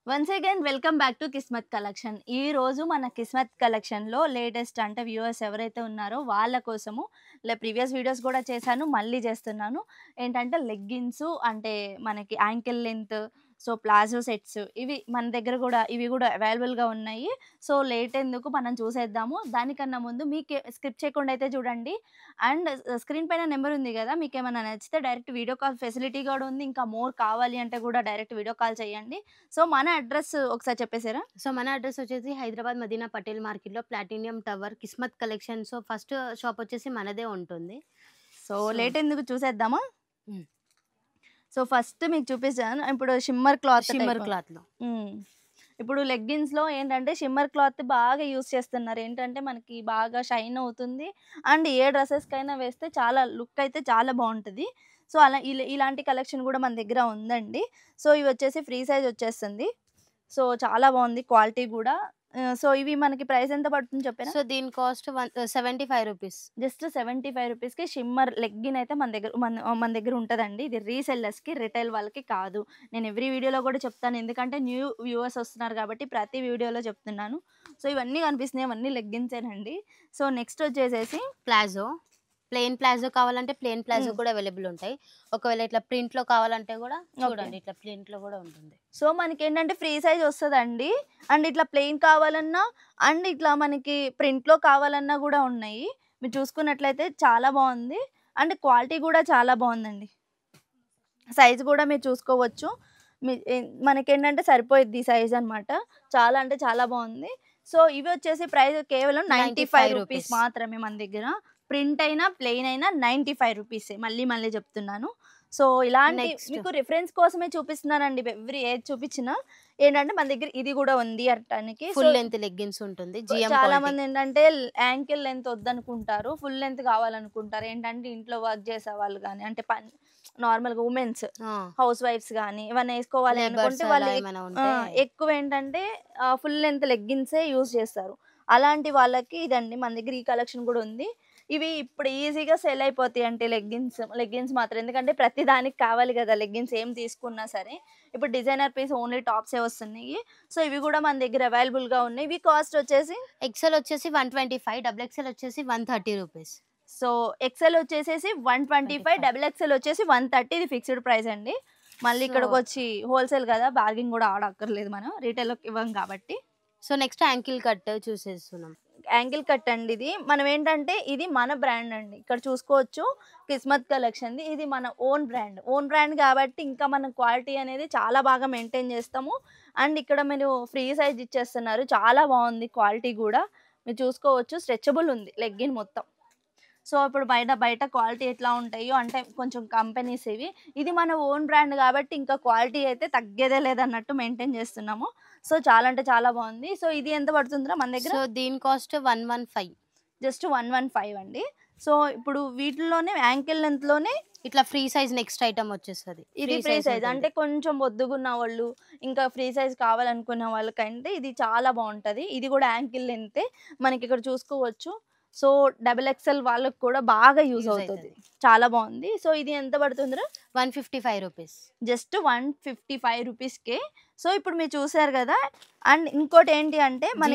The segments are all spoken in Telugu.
Once again welcome back to Kismat collection. ఈ రోజు మన కిస్మత్ కలెక్షన్‌లో లేటెస్ట్ అంటే వ్యూవర్స్ ఎవరైతే ఉన్నారో వాళ్ళ కోసము ప్రీవియస్ వీడియోస్ కూడా చేశాను. మళ్ళీ చేస్తున్నాను. ఏంటంటే లెగ్గిన్స్ అంటే మనకి ankle length, so palazzo sets ఇవి మన దగ్గర కూడా ఇవి కూడా అవైలబుల్‌గా ఉన్నాయి. సో లేట్ ఎందుకు మనం చూసేద్దాము. దానికన్నా ముందు మీకు స్కిప్ చేయకుండా అయితే చూడండి. అండ్ స్క్రీన్ పైన నెంబర్ ఉంది కదా! మీకేమన్నా నచ్చితే డైరెక్ట్ వీడియో కాల్ ఫెసిలిటీ కూడా ఉంది. ఇంకా మోర్ కావాలి అంటే కూడా డైరెక్ట్ వీడియో కాల్ చేయండి. సో మన అడ్రస్ ఒకసారి చెప్పేసారా? సో మన అడ్రస్ వచ్చేసి హైదరాబాద్ మదీనా పటేల్ మార్కెట్‌లో platinum tower Kismat collection. So first shop వచ్చేసి మనదే ఉంటుంది. సో లేట్ ఎందుకు చూసేద్దామా? హ్మ్. సో ఫస్ట్ మీకు చూపిస్తాను. ఇప్పుడు షిమ్మర్ క్లాత్ షిమ్మర్ క్లాత్‌లో. ఇప్పుడు లెగ్గిన్స్‌లో ఏంటంటే షిమ్మర్ క్లాత్ బాగా యూజ్ చేస్తున్నారు. ఏంటంటే మనకి బాగా షైన్ అవుతుంది. అండ్ ఏ డ్రెసెస్‌కైనా వేస్తే చాలా లుక్ అయితే చాలా బావుంటది. సో అలా ఇలాంటి కలెక్షన్ కూడా మన దగ్గర ఉందండి. సో ఇవి వచ్చేసి ఫ్రీ సైజ్ వచ్చేస్తుంది. సో చాలా బావుంది క్వాలిటీ గూడా. సో ఇవి మనకి ప్రైస్ ఎంత పడుతుందో చెప్పారా? సో దీని కాస్ట్ 75 రూపీస్. జస్ట్ 75 రూపీస్‌కి షిమ్మర్ లెగ్గిన్ అయితే మన దగ్గర ఉంటదండి. ఇది రీసెల్లర్స్‌కి, రిటైల్ వాళ్ళకి కాదు. నేను ఎవ్రీ వీడియోలో కూడా చెప్తాను. ఎందుకంటే న్యూ వ్యూవర్స్ వస్తున్నారు కాబట్టి ప్రతి వీడియోలో చెప్తున్నాను. సో ఇవన్నీ కనిపిస్తున్నాయి. అవన్నీ లెగ్గిన్సేనండి. సో నెక్స్ట్ వచ్చేసేసి ప్లాజో. ప్లెయిన్ ప్లాజో కావాలంటే ప్లెయిన్ ప్లాజో కూడా అవైలబుల్ ఉంటాయి. ఒకవేళ ఇట్లా ప్రింట్‌లో కావాలంటే కూడా చూడండి ఇట్లా ప్రింట్‌లో కూడా ఉంటుంది. సో మనకేంటంటే ఫ్రీ సైజ్ వస్తదండి. అండ్ ఇట్లా ప్లెయిన్ కావాలన్నా, అండ్ ఇట్లా మనకి ప్రింట్‌లో కావాలన్నా గూడా ఉన్నాయి. మీరు చూసుకున్నట్లయితే చాలా బావుంది. అండ్ క్వాలిటీ గూడా చాలా బావుందండి. సైజ్ గూడా మీరు చూసుకోవచ్చు. మనకేంటంటే సరిపోయిద్ది సైజ్ అనమాట. చాలా అంటే చాలా బావుంది. సో ఇవి వచ్చేసి ప్రైస్ కేవలం 95 రూపీస్ మాత్రమే మన దగ్గర. ప్రింట్ అయినా, ప్లెయిన్ అయినా 95 రూపీసే. మళ్ళీ చెప్తున్నాను. సో ఇలాంటి మీకు రిఫరెన్స్ కోసమే చూపిస్తున్నానండి. ఏది చూపించినా ఏంటంటే మన దగ్గర ఇది కూడా ఉంది అనటానికి. ఫుల్ లెంత్ లెగ్గిన్స్ ఉంటుంది. జిఎం చాలా క్వాలిటీ. మంది ఏంటంటే యాంకిల్ లెంత్ వద్దనుకుంటారు. ఫుల్ లెంత్ కావాలనుకుంటారు. ఏంటంటే ఇంట్లో వర్క్ చేసేవాళ్ళు గాని, అంటే నార్మల్‌గా వుమెన్స్, హౌస్ వైఫ్స్ గాని ఏమన్నా ఏసుకోవాలి అనుకుంటే వాళ్ళు ఎక్కువ ఏంటంటే ఫుల్ లెంత్ లెగ్గిన్సే యూజ్ చేస్తారు. అలాంటి వాళ్ళకి ఇదండి మన దగ్గర ఈ కలెక్షన్ కూడా ఉంది. ఇవి ఇప్పుడు ఈజీగా సెల్ అయిపోతాయి అంటే లెగ్గిన్స్ మాత్రం. ఎందుకంటే ప్రతి దానికి కావాలి కదా లెగ్గిన్స్ ఏం తీసుకున్నా సరే. ఇప్పుడు డిజైనర్ పీస్ ఓన్లీ టాప్సే వస్తున్నాయి. సో ఇవి కూడా మన దగ్గర అవైలబుల్‌గా ఉన్నాయి. ఇవి కాస్ట్ వచ్చేసి ఎక్సెల్ వచ్చేసి 125, డబుల్ ఎక్సెల్ వచ్చేసి 130 రూపీస్. సో ఎక్సెల్ వచ్చేసేసి 125, డబుల్ ఎక్సెల్ వచ్చేసి 130. ఇది ఫిక్స్డ్ ప్రైస్ అండి. మళ్ళీ ఇక్కడికొచ్చి హోల్‌సేల్ కదా, బార్గెయిన్ కూడా ఆడక్కర్లేదు, మనం రిటైల్‌లోకి ఇవ్వం కాబట్టి. సో నెక్స్ట్ యాంకిల్ కట్ చూసేస్తున్నాం. యాంకిల్ కట్ అండి ఇది. మనం ఏంటంటే ఇది మన బ్రాండ్ అండి. ఇక్కడ చూసుకోవచ్చు కిస్మత్ కలెక్షన్‌ది. ఇది మన ఓన్ బ్రాండ్ కాబట్టి ఇంకా మన క్వాలిటీ అనేది చాలా బాగా మెయింటైన్ చేస్తాము. అండ్ ఇక్కడ మీరు ఫ్రీ సైజ్ ఇచ్చేస్తున్నారు. చాలా బాగుంది క్వాలిటీ కూడా. మీరు చూసుకోవచ్చు స్ట్రెచబుల్ ఉంది లెగ్గిన్ మొత్తం. సో ఇప్పుడు బయట క్వాలిటీ ఎట్లా ఉంటాయో అంటే కొంచెం కంపెనీస్ ఇవి. ఇది మన ఓన్ బ్రాండ్ కాబట్టి ఇంకా క్వాలిటీ అయితే తగ్గేదే లేదన్నట్టు మెయింటైన్ చేస్తున్నాము. సో చాలా అంటే చాలా బాగుంది. సో ఇది ఎంత పడుతుందిరా మన దగ్గర? సో దీని కాస్ట్ 115. జస్ట్ 115 అండి. సో ఇప్పుడు వీటిలోనే యాంకిల్ లెంత్‌లోనే ఇట్లా ఫ్రీ సైజ్ నెక్స్ట్ ఐటమ్ వచ్చేస్తది. ఇది ఫ్రీ సైజ్ అంటే కొంచెం బొద్దుగున్న వాళ్ళు, ఇంకా ఫ్రీ సైజ్ కావాలనుకున్న వాళ్ళకంటే ఇది చాలా బాగుంటది. ఇది కూడా యాంకిల్ లెంతే. మనకి ఇక్కడ చూసుకోవచ్చు. సో డబుల్ ఎక్స్ఎల్ వాళ్ళకి కూడా బాగా యూజ్ అవుతుంది. చాలా బాగుంది. సో ఇది ఎంత పడుతుందిరా? 155 రూపీస్. జస్ట్ 155 రూపీస్‌కే. సో ఇప్పుడు మీరు చూసారు కదా. అండ్ ఇంకోటి ఏంటి అంటే మన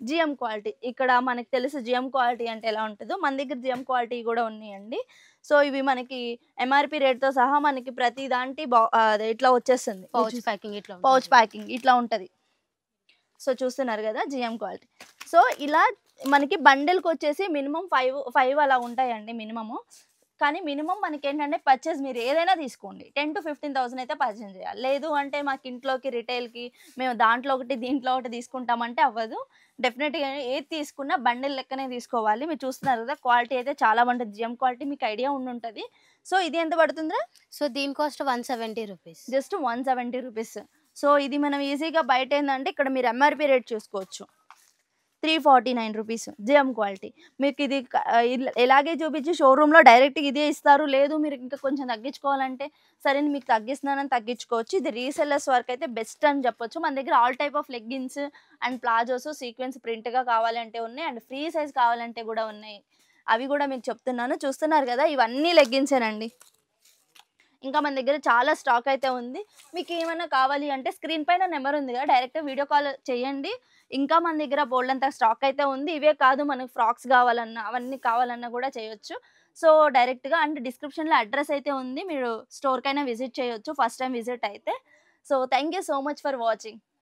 జిఎం క్వాలిటీ. ఇక్కడ మనకి తెలుసు జిఎం క్వాలిటీ అంటే ఎలా ఉంటుందో. మన దగ్గర జిఎం క్వాలిటీ కూడా ఉన్నాయండి. సో ఇవి మనకి ఎంఆర్‌పి రేట్‌తో సహా మనకి ప్రతి దాంటి ఇట్లా వచ్చేస్తుంది. పౌచ్ ప్యాకింగ్ ఇట్లా ఉంటది. సో చూస్తున్నారు కదా జిఎం క్వాలిటీ. సో ఇలా మనకి బండిల్కి వచ్చేసి మినిమం 5 అలా ఉంటాయండి మినిమము. కానీ మినిమం మనకేంటంటే పర్చేస్ మీరు ఏదైనా తీసుకోండి 10,000-15,000 అయితే పర్చేస్ చేయాలి. లేదు అంటే మాకు ఇంట్లోకి రిటైల్‌కి మేము దాంట్లో ఒకటి దీంట్లో ఒకటి తీసుకుంటామంటే అవ్వదు. డెఫినెట్‌గా ఏది తీసుకున్నా బండిల్ లెక్కనే తీసుకోవాలి. మీరు చూస్తున్నారు కదా క్వాలిటీ అయితే చాలా బాగుంటుంది. జిఎం క్వాలిటీ మీకు ఐడియా ఉండుంటది. సో ఇది ఎంత పడుతుందిరా? సో దీని cost 170 rupees. Just 170 rupees. So ఇది మనం ఈజీగా బయట ఏందంటే ఇక్కడ మీరు ఎంఆర్‌పి రేట్ చూసుకోవచ్చు. 349 రూపీస్ జిఎం క్వాలిటీ. మీకు ఇది ఎలాగే చూపించి షోరూంలో డైరెక్ట్‌గా ఇదే ఇస్తారు. లేదు మీరు ఇంకా కొంచెం తగ్గించుకోవాలంటే సరే మీకు తగ్గిస్తున్నానని తగ్గించుకోవచ్చు. ఇది రీసెల్లర్స్ వరకు అయితే బెస్ట్ అని చెప్పొచ్చు. మన దగ్గర all type of leggings and palazzos sequence ప్రింట్‌గా కావాలంటే ఉన్నాయి. అండ్ ఫ్రీ సైజ్ కావాలంటే కూడా ఉన్నాయి. అవి కూడా మీకు చెప్తున్నాను. చూస్తున్నారు కదా ఇవన్నీ లెగ్గిన్సేనండి. ఇంకా మన దగ్గర చాలా స్టాక్ అయితే ఉంది. మీకు ఏమైనా కావాలి అంటే స్క్రీన్ పైన నెంబర్ ఉంది కదా, డైరెక్ట్ వీడియో కాల్ చేయండి. ఇంకా మన దగ్గర బోల్డంత స్టాక్ అయితే ఉంది. ఇవే కాదు, మనకు ఫ్రాక్స్ కావాలన్నా అవన్నీ కావాలన్నా కూడా చేయొచ్చు. సో డైరెక్ట్గా అంటే డిస్క్రిప్షన్లో అడ్రస్ అయితే ఉంది, మీరు స్టోర్కైనా విజిట్ చేయొచ్చు ఫస్ట్ టైం విజిట్ అయితే. So thank you so much for watching.